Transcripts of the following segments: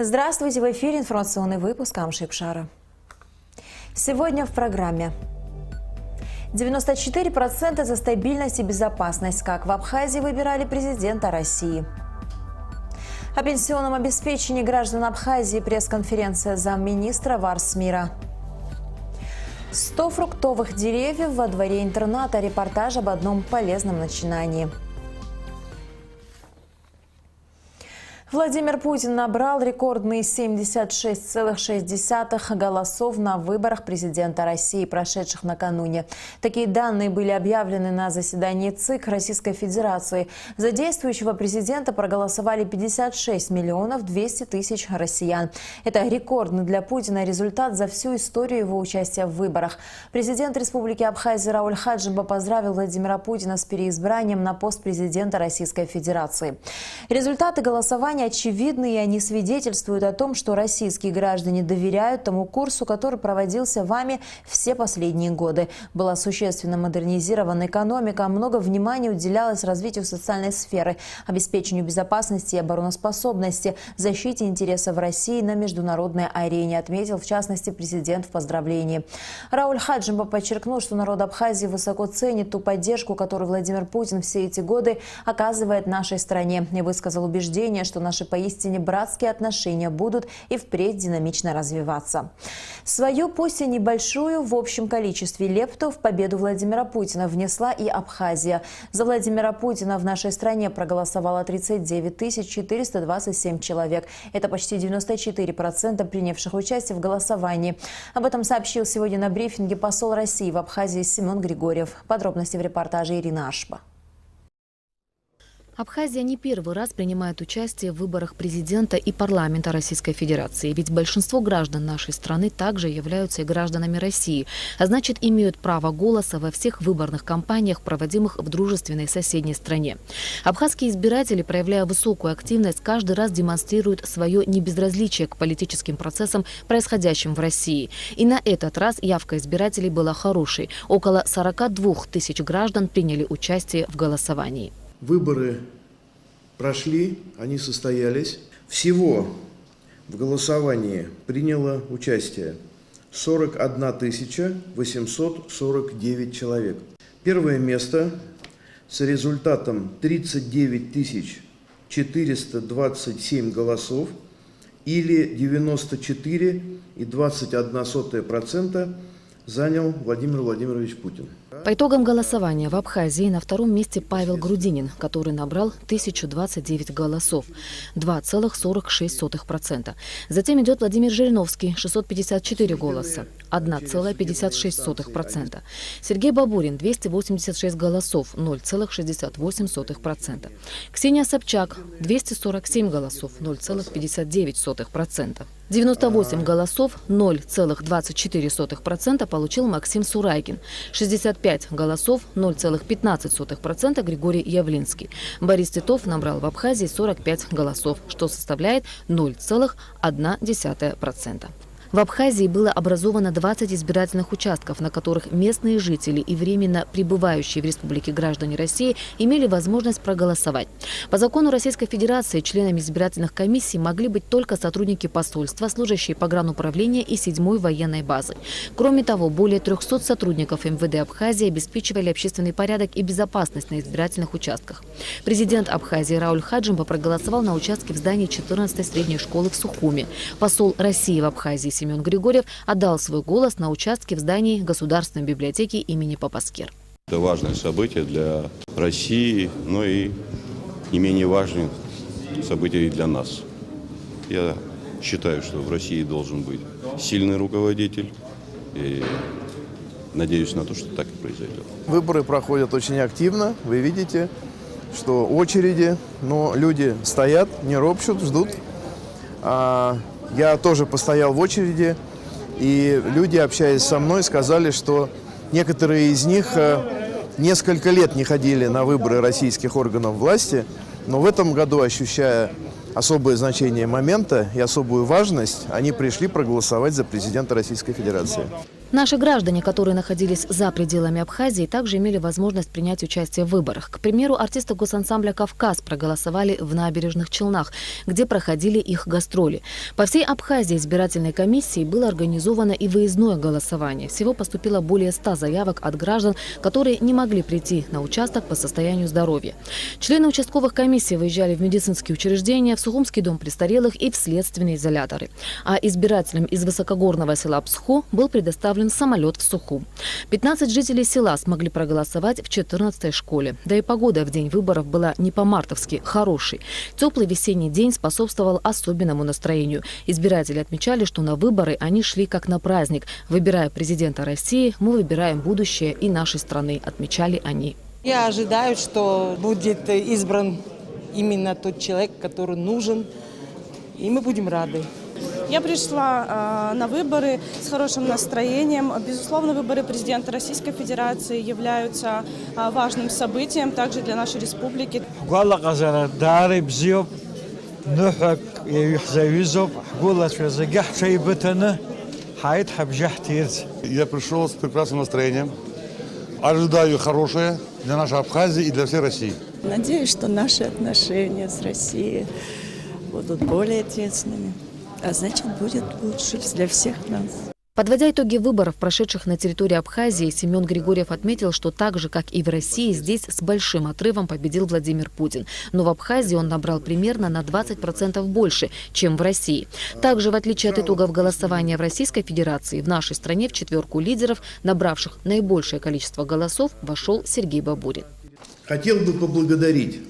Здравствуйте, в эфире информационный выпуск Амшипшара. Сегодня в программе. 94% за стабильность и безопасность, как в Абхазии выбирали президента России. О пенсионном обеспечении граждан Абхазии пресс-конференция замминистра Варсмира. 100 фруктовых деревьев во дворе интерната. Репортаж об одном полезном начинании. Владимир Путин набрал рекордные 76,6 голосов на выборах президента России, прошедших накануне. Такие данные были объявлены на заседании ЦИК Российской Федерации. За действующего президента проголосовали 56 миллионов 200 тысяч россиян. Это рекордный для Путина результат за всю историю его участия в выборах. Президент Республики Абхазия Рауль Хаджимба поздравил Владимира Путина с переизбранием на пост президента Российской Федерации. Результаты голосования очевидны, и они свидетельствуют о том, что российские граждане доверяют тому курсу, который проводился вами все последние годы. Была существенно модернизирована экономика, много внимания уделялось развитию социальной сферы, обеспечению безопасности и обороноспособности, защите интересов России на международной арене, отметил в частности президент в поздравлении. Рауль Хаджимба подчеркнул, что народ Абхазии высоко ценит ту поддержку, которую Владимир Путин все эти годы оказывает нашей стране, и высказал убеждение, что наши поистине братские отношения будут и впредь динамично развиваться. Свою, пусть и небольшую, в общем количестве лепту в победу Владимира Путина внесла и Абхазия. За Владимира Путина в нашей стране проголосовало 39 427 человек. Это почти 94% принявших участие в голосовании. Об этом сообщил сегодня на брифинге посол России в Абхазии Семен Григорьев. Подробности в репортаже Ирины Ашба. Абхазия не первый раз принимает участие в выборах президента и парламента Российской Федерации. Ведь большинство граждан нашей страны также являются и гражданами России, а значит имеют право голоса во всех выборных кампаниях, проводимых в дружественной соседней стране. Абхазские избиратели, проявляя высокую активность, каждый раз демонстрируют свое небезразличие к политическим процессам, происходящим в России. И на этот раз явка избирателей была хорошей. Около 42 тысяч граждан приняли участие в голосовании. Выборы прошли, они состоялись. Всего в голосовании приняло участие 41 849 человек. Первое место с результатом 39 427 голосов или 94,21% занял Владимир Владимирович Путин. По итогам голосования в Абхазии на втором месте Павел Грудинин, который набрал 1029 голосов, 2,46%. Затем идет Владимир Жириновский, 654 голоса, 1,56%. Сергей Бабурин, 286 голосов, 0,68%. Ксения Собчак, 247 голосов, 0,59%. 98 голосов, 0,24% получил Максим Сурайкин, 65 голосов, 0,15% Григорий Явлинский. Борис Титов набрал в Абхазии 45 голосов, что составляет 0,1%. В Абхазии было образовано 20 избирательных участков, на которых местные жители и временно пребывающие в республике граждане России имели возможность проголосовать. По закону Российской Федерации членами избирательных комиссий могли быть только сотрудники посольства, служащие погрануправления и 7-й военной базы. Кроме того, более 300 сотрудников МВД Абхазии обеспечивали общественный порядок и безопасность на избирательных участках. Президент Абхазии Рауль Хаджимба проголосовал на участке в здании 14-й средней школы в Сухуми. Посол России в Абхазии Семен Григорьев отдал свой голос на участке в здании Государственной библиотеки имени Папаскер. Это важное событие для России, но и не менее важное событие и для нас. Я считаю, что в России должен быть сильный руководитель, и надеюсь на то, что так и произойдет. Выборы проходят очень активно, вы видите, что очереди, но люди стоят, не ропщут, ждут. Я тоже постоял в очереди, и люди, общаясь со мной, сказали, что некоторые из них несколько лет не ходили на выборы российских органов власти, но в этом году, ощущая особое значение момента и особую важность, они пришли проголосовать за президента Российской Федерации. Наши граждане, которые находились за пределами Абхазии, также имели возможность принять участие в выборах. К примеру, артисты госансамбля «Кавказ» проголосовали в Набережных Челнах, где проходили их гастроли. По всей Абхазии избирательной комиссией было организовано и выездное голосование. Всего поступило более 100 заявок от граждан, которые не могли прийти на участок по состоянию здоровья. Члены участковых комиссий выезжали в медицинские учреждения, в Сухумский дом престарелых и в следственные изоляторы. А избирателям из высокогорного села Псхо был предоставлен самолет в Сухум. 15 жителей села смогли проголосовать в 14-й школе. Да и погода в день выборов была не по-мартовски хорошей. Теплый весенний день способствовал особенному настроению. Избиратели отмечали, что на выборы они шли как на праздник. Выбирая президента России, мы выбираем будущее и нашей страны, отмечали они. Я ожидаю, что будет избран именно тот человек, который нужен, и мы будем рады. Я пришла на выборы с хорошим настроением. Безусловно, выборы президента Российской Федерации являются важным событием также для нашей республики. Я пришел с прекрасным настроением. Ожидаю хорошее для нашей Абхазии и для всей России. Надеюсь, что наши отношения с Россией будут более тесными. А значит, будет лучше для всех нас. Подводя итоги выборов, прошедших на территории Абхазии, Семен Григорьев отметил, что так же, как и в России, здесь с большим отрывом победил Владимир Путин. Но в Абхазии он набрал примерно на 20% больше, чем в России. Также, в отличие от итогов голосования в Российской Федерации, в нашей стране в четверку лидеров, набравших наибольшее количество голосов, вошел Сергей Бабурин. Хотел бы поблагодарить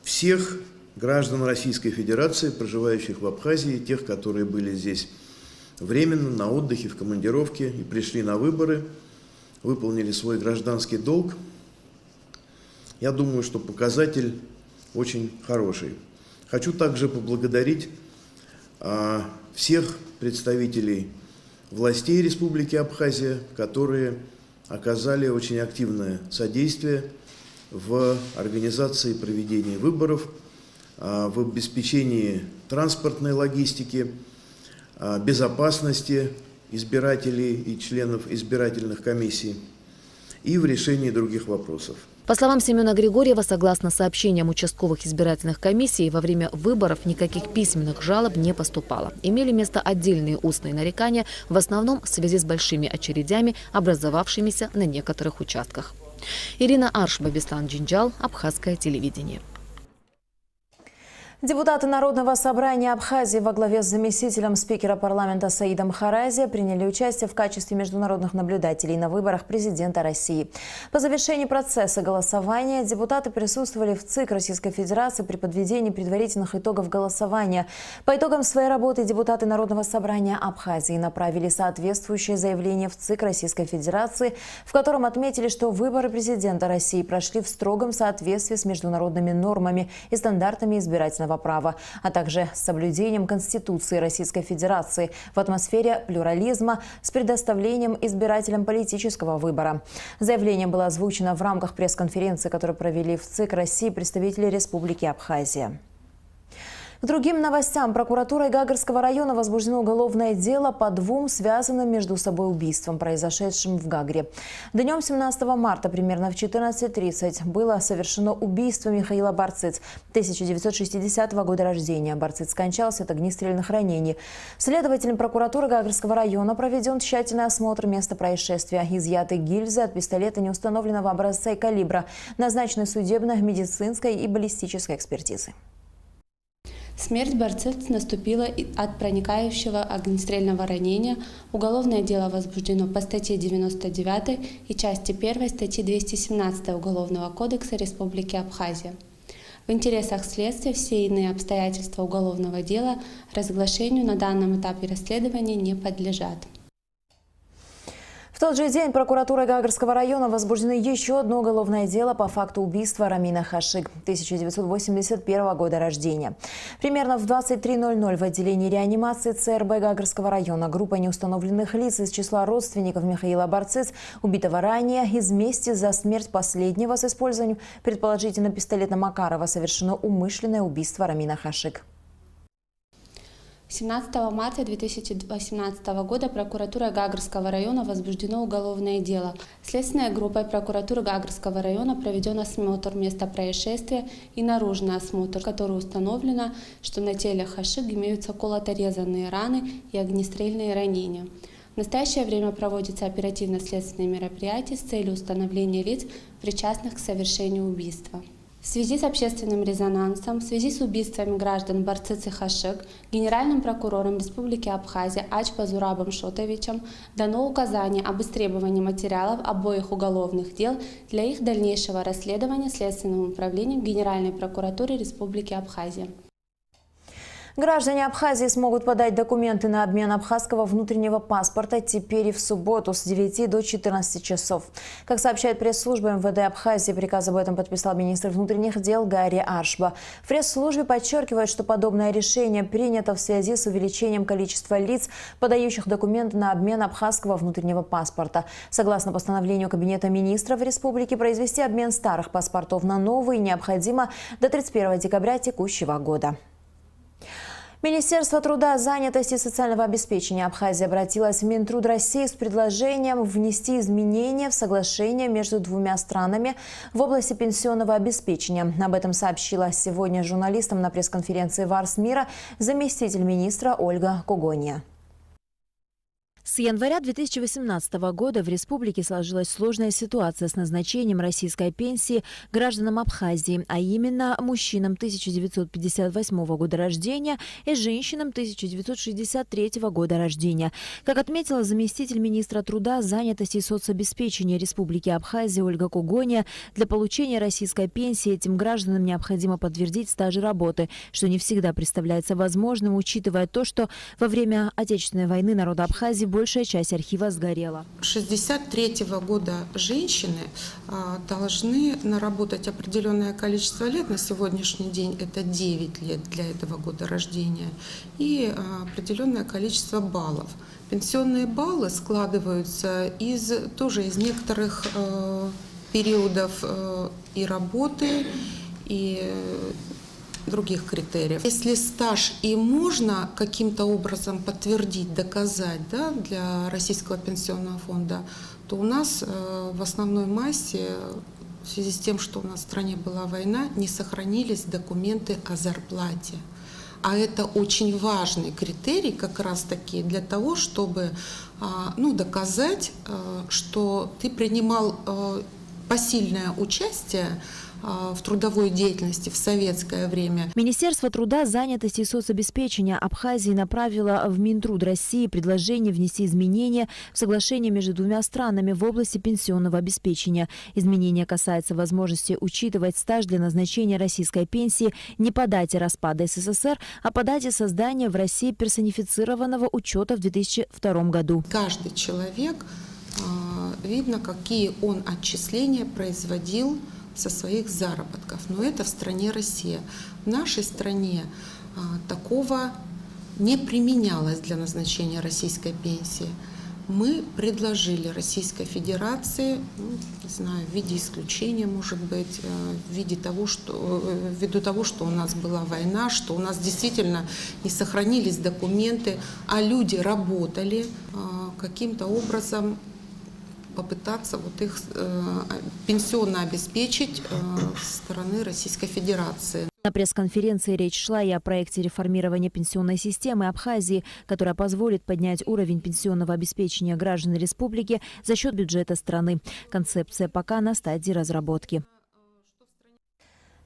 всех граждан Российской Федерации, проживающих в Абхазии, тех, которые были здесь временно, на отдыхе, в командировке и пришли на выборы, выполнили свой гражданский долг. Я думаю, что показатель очень хороший. Хочу также поблагодарить всех представителей властей Республики Абхазия, которые оказали очень активное содействие в организации и проведении выборов, в обеспечении транспортной логистики, безопасности избирателей и членов избирательных комиссий и в решении других вопросов. По словам Семена Григорьева, согласно сообщениям участковых избирательных комиссий, во время выборов никаких письменных жалоб не поступало. Имели место отдельные устные нарекания, в основном в связи с большими очередями, образовавшимися на некоторых участках. Ирина Арш, Бабистан Джинджал, Абхазское телевидение. Депутаты Народного собрания Абхазии во главе с заместителем спикера парламента Саидом Харази приняли участие в качестве международных наблюдателей на выборах президента России. По завершении процесса голосования депутаты присутствовали в ЦИК Российской Федерации при подведении предварительных итогов голосования. По итогам своей работы депутаты Народного собрания Абхазии направили соответствующее заявление в ЦИК Российской Федерации, в котором отметили, что выборы президента России прошли в строгом соответствии с международными нормами и стандартами избирательного права, а также с соблюдением Конституции Российской Федерации в атмосфере плюрализма с предоставлением избирателям политического выбора. Заявление было озвучено в рамках пресс-конференции, которую провели в ЦИК России представители Республики Абхазия. К другим новостям. Прокуратурой Гагарского района возбуждено уголовное дело по двум связанным между собой убийствам, произошедшим в Гагре. Днем 17 марта, примерно в 14:30, было совершено убийство Михаила Барциц, 1960 года рождения. Барциц скончался от огнестрельных ранений. Следователем прокуратуры Гагарского района проведен тщательный осмотр места происшествия. Изъяты гильзы от пистолета неустановленного образца и калибра. Назначены судебная, медицинская и баллистическая экспертизы. Смерть Барциц наступила от проникающего огнестрельного ранения. Уголовное дело возбуждено по статье 99 и части 1 статьи 217 Уголовного кодекса Республики Абхазия. В интересах следствия все иные обстоятельства уголовного дела разглашению на данном этапе расследования не подлежат. В тот же день прокуратурой Гагарского района возбуждено еще одно уголовное дело по факту убийства Рамина Хашиг, 1981 года рождения. Примерно в 23:00 в отделении реанимации ЦРБ Гагарского района группа неустановленных лиц из числа родственников Михаила Барциц, убитого ранее, из мести за смерть последнего с использованием предположительно пистолета Макарова совершено умышленное убийство Рамина Хашиг. 17 марта 2018 года прокуратурой Гагрского района возбуждено уголовное дело. Следственной группой прокуратуры Гагрского района проведен осмотр места происшествия и наружный осмотр, в котором установлено, что на теле Хашиг имеются колото-резанные раны и огнестрельные ранения. В настоящее время проводятся оперативно-следственные мероприятия с целью установления лиц, причастных к совершению убийства. В связи с общественным резонансом, в связи с убийствами граждан Барцыц и Хашиг, генеральным прокурором Республики Абхазия Ачпазурабом Шотовичем дано указание об истребовании материалов обоих уголовных дел для их дальнейшего расследования Следственным управлением Генеральной прокуратуры Республики Абхазия. Граждане Абхазии смогут подать документы на обмен абхазского внутреннего паспорта теперь и в субботу с 9 до 14 часов. Как сообщает пресс-служба МВД Абхазии, приказ об этом подписал министр внутренних дел Гарри Аршба. В пресс-службе подчеркивают, что подобное решение принято в связи с увеличением количества лиц, подающих документы на обмен абхазского внутреннего паспорта. Согласно постановлению Кабинета министров Республики, произвести обмен старых паспортов на новые необходимо до 31 декабря текущего года. Министерство труда, занятости и социального обеспечения Абхазии обратилось в Минтруд России с предложением внести изменения в соглашение между двумя странами в области пенсионного обеспечения. Об этом сообщила сегодня журналистам на пресс-конференции ВАРС мира заместитель министра Ольга Когония. С января 2018 года в республике сложилась сложная ситуация с назначением российской пенсии гражданам Абхазии, а именно мужчинам 1958 года рождения и женщинам 1963 года рождения. Как отметила заместитель министра труда, занятости и соцобеспечения Республики Абхазия Ольга Когония, для получения российской пенсии этим гражданам необходимо подтвердить стаж работы, что не всегда представляется возможным, учитывая то, что во время Отечественной войны народ Абхазии большая часть архива сгорела. 1963 года женщины должны наработать определенное количество лет. На сегодняшний день это 9 лет для этого года рождения. И определенное количество баллов. Пенсионные баллы складываются тоже из некоторых периодов и работы, и других критериев. Если стаж и можно каким-то образом подтвердить, доказать, да, для Российского пенсионного фонда, то у нас в основной массе, в связи с тем, что у нас в стране была война, не сохранились документы о зарплате. А это очень важный критерий как раз-таки для того, чтобы доказать, что ты принимал посильное участие в трудовой деятельности в советское время. Министерство труда, занятости и соцобеспечения Абхазии направило в Минтруд России предложение внести изменения в соглашение между двумя странами в области пенсионного обеспечения. Изменение касается возможности учитывать стаж для назначения российской пенсии не по дате распада СССР, а по дате создания в России персонифицированного учета в 2002 году. Каждый человек, видно, какие он отчисления производил со своих заработков. Но это в стране Россия. В нашей стране такого не применялось для назначения российской пенсии. Мы предложили Российской Федерации, не знаю, в виде исключения, может быть, ввиду того, что у нас была война, что у нас действительно не сохранились документы, а люди работали, каким-то образом попытаться их пенсионно обеспечить со стороны Российской Федерации. На пресс-конференции речь шла и о проекте реформирования пенсионной системы Абхазии, которая позволит поднять уровень пенсионного обеспечения граждан республики за счет бюджета страны. Концепция пока на стадии разработки.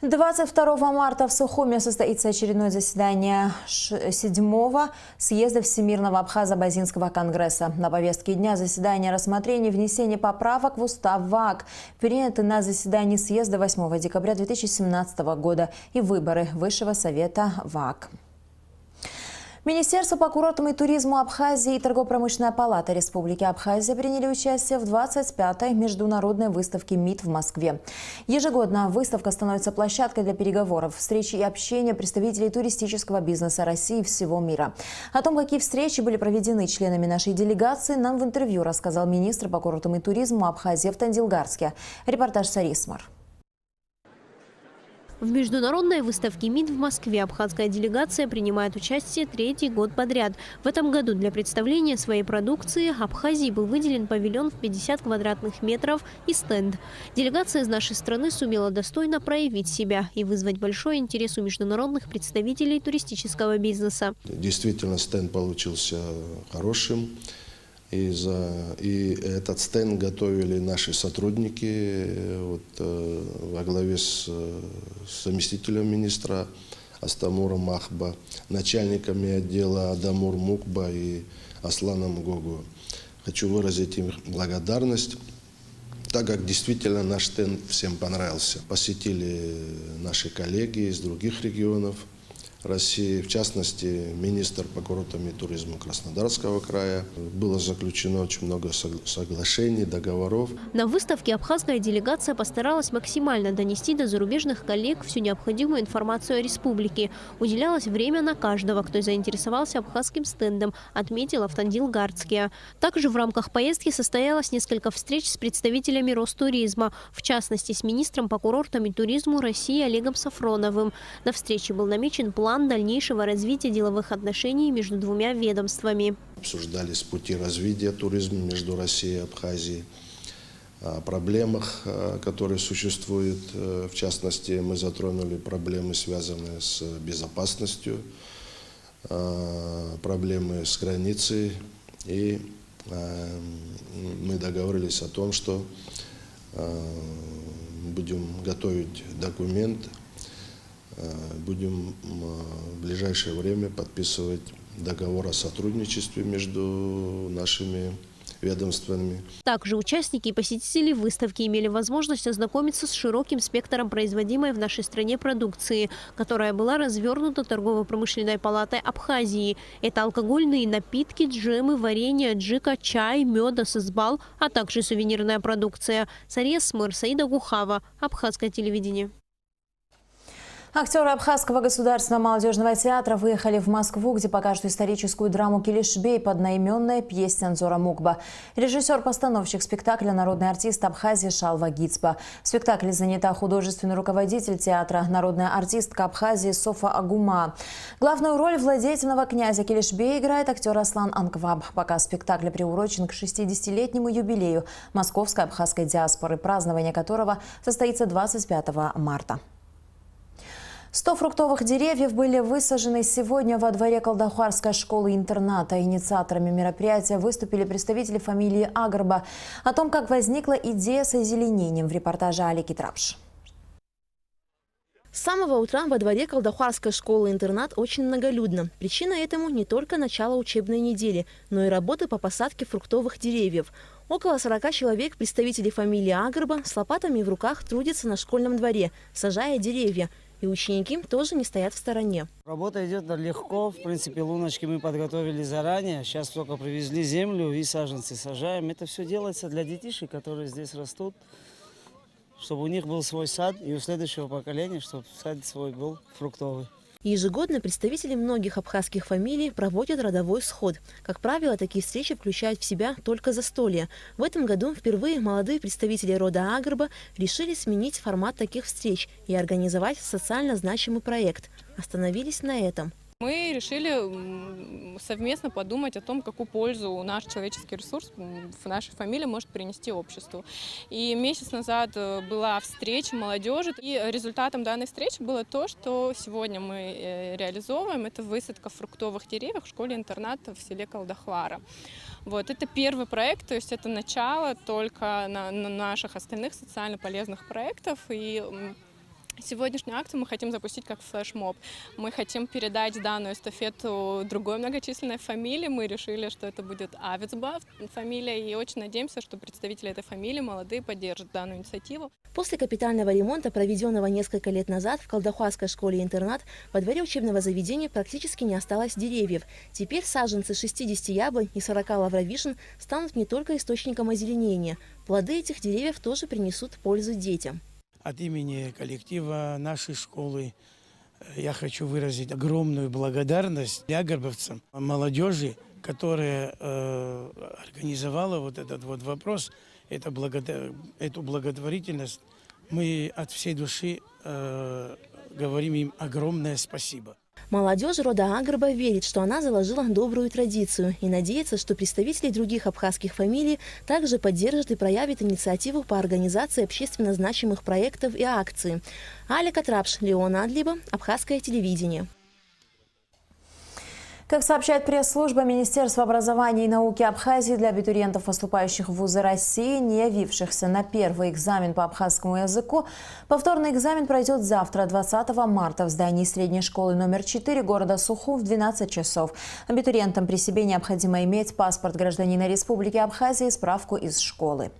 22 марта в Сухуме состоится очередное заседание 7-го съезда Всемирного Абхазо-Базинского конгресса. На повестке дня заседания рассмотрение внесения поправок в устав ВАК, приняты на заседании съезда 8 декабря 2017 года, и выборы Высшего совета ВАК. Министерство по курортам и туризму Абхазии и Торгово-промышленная палата Республики Абхазия приняли участие в 25-й международной выставке МИД в Москве. Ежегодно выставка становится площадкой для переговоров, встречи и общения представителей туристического бизнеса России и всего мира. О том, какие встречи были проведены членами нашей делегации, нам в интервью рассказал министр по курортам и туризму Абхазии в Тандилгарске. Репортаж Сарисмар. В В международной выставке МИД в Москве абхазская делегация принимает участие 3-й год подряд. В этом году для представления своей продукции Абхазии был выделен павильон в 50 квадратных метров и стенд. Делегация из нашей страны сумела достойно проявить себя и вызвать большой интерес у международных представителей туристического бизнеса. Действительно, стенд получился хорошим. И этот стенд готовили наши сотрудники во главе с заместителем министра Астамуром Махба, начальниками отдела Адамур Мукба и Асланом Гогу. Хочу выразить им благодарность, так как действительно наш стенд всем понравился. Посетили наши коллеги из других регионов России, в частности, министр по курортам и туризму Краснодарского края. Было заключено очень много соглашений, договоров. На выставке абхазская делегация постаралась максимально донести до зарубежных коллег всю необходимую информацию о республике. Уделялось время на каждого, кто заинтересовался абхазским стендом, отметил Автандил Гардския. Также в рамках поездки состоялось несколько встреч с представителями Ростуризма, в частности, с министром по курортам и туризму России Олегом Сафроновым. На встрече был намечен план дальнейшего развития деловых отношений между двумя ведомствами. Обсуждались пути развития туризма между Россией и Абхазией, о проблемах, которые существуют. В частности, мы затронули проблемы, связанные с безопасностью, проблемы с границей. И мы договорились о том, что будем готовить документ, будем в ближайшее время подписывать договор о сотрудничестве между нашими ведомствами. Также участники и посетители выставки имели возможность ознакомиться с широким спектром производимой в нашей стране продукции, которая была развернута торгово-промышленной палатой Абхазии. Это алкогольные напитки, джемы, варенье, аджика, чай, мед, сызбал, а также сувенирная продукция. Сария Смыр, Саида Гухава, Абхазское телевидение. Актеры Абхазского государственного молодежного театра выехали в Москву, где покажут историческую драму «Килишбей» под одноименной пьесе Анзора Мукба. Режиссер-постановщик спектакля – народный артист Абхазии Шалва Гицба. В спектакле занята художественный руководитель театра, народная артистка Абхазии Софа Агума. Главную роль владетельного князя Килишбея играет актер Аслан Анкваб. Показ спектакля приурочен к 60-летнему юбилею московской абхазской диаспоры, празднование которого состоится 25 марта. 100 фруктовых деревьев были высажены сегодня во дворе Колдахарской школы-интерната. Инициаторами мероприятия выступили представители фамилии Агарба. О том, как возникла идея с озеленением, в репортаже Алики Трапш. С самого утра во дворе Колдахарской школы-интернат очень многолюдно. Причина этому не только начало учебной недели, но и работы по посадке фруктовых деревьев. Около 40 человек, представителей фамилии Агарба, с лопатами в руках трудятся на школьном дворе, сажая деревья. И ученики тоже не стоят в стороне. Работа идет легко. В принципе, луночки мы подготовили заранее. Сейчас только привезли землю и саженцы сажаем. Это все делается для детишек, которые здесь растут, чтобы у них был свой сад, и у следующего поколения, чтобы сад свой был фруктовый. Ежегодно представители многих абхазских фамилий проводят родовой сход. Как правило, такие встречи включают в себя только застолья. В этом году впервые молодые представители рода Агарба решили сменить формат таких встреч и организовать социально значимый проект. Остановились на этом. Мы решили совместно подумать о том, какую пользу наш человеческий ресурс в нашей фамилии может принести обществу. И месяц назад была встреча молодежи, и результатом данной встречи было то, что сегодня мы реализовываем. Это высадка фруктовых деревьев в школе-интерната в селе Колдахвара. Вот, это первый проект, то есть это начало только на наших остальных социально полезных проектов. И сегодняшнюю акцию мы хотим запустить как флешмоб. Мы хотим передать данную эстафету другой многочисленной фамилии. Мы решили, что это будет Авицба фамилия, и очень надеемся, что представители этой фамилии, молодые, поддержат данную инициативу. После капитального ремонта, проведенного несколько лет назад в Колдахарской школе-интернат, во дворе учебного заведения практически не осталось деревьев. Теперь саженцы 60 яблонь и 40 лавровишен станут не только источником озеленения. Плоды этих деревьев тоже принесут пользу детям. От имени коллектива нашей школы я хочу выразить огромную благодарность агарбовцам, молодежи, которая организовала вот этот вот вопрос, эту благотворительность. Мы от всей души говорим им огромное спасибо. Молодежь рода Агрба верит, что она заложила добрую традицию и надеется, что представители других абхазских фамилий также поддержат и проявят инициативу по организации общественно значимых проектов и акций. Алика Трапш, Леон Адлиба, Абхазское телевидение. Как сообщает пресс-служба Министерства образования и науки Абхазии, для абитуриентов, поступающих в вузы России, не явившихся на первый экзамен по абхазскому языку, повторный экзамен пройдет завтра, 20 марта, в здании средней школы номер 4 города Сухум в 12 часов. Абитуриентам при себе необходимо иметь паспорт гражданина Республики Абхазия и справку из школы.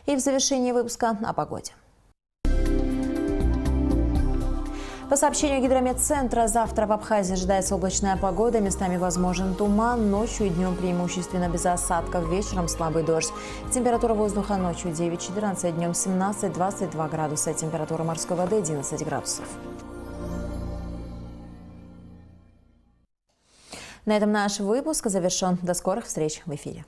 И в завершении выпуска о погоде. По сообщению Гидрометцентра, завтра в Абхазии ожидается облачная погода, местами возможен туман, ночью и днем преимущественно без осадков, вечером слабый дождь. Температура воздуха ночью 9-14, днем 17-22 градуса, температура морской воды 11 градусов. На этом наш выпуск завершен. До скорых встреч в эфире.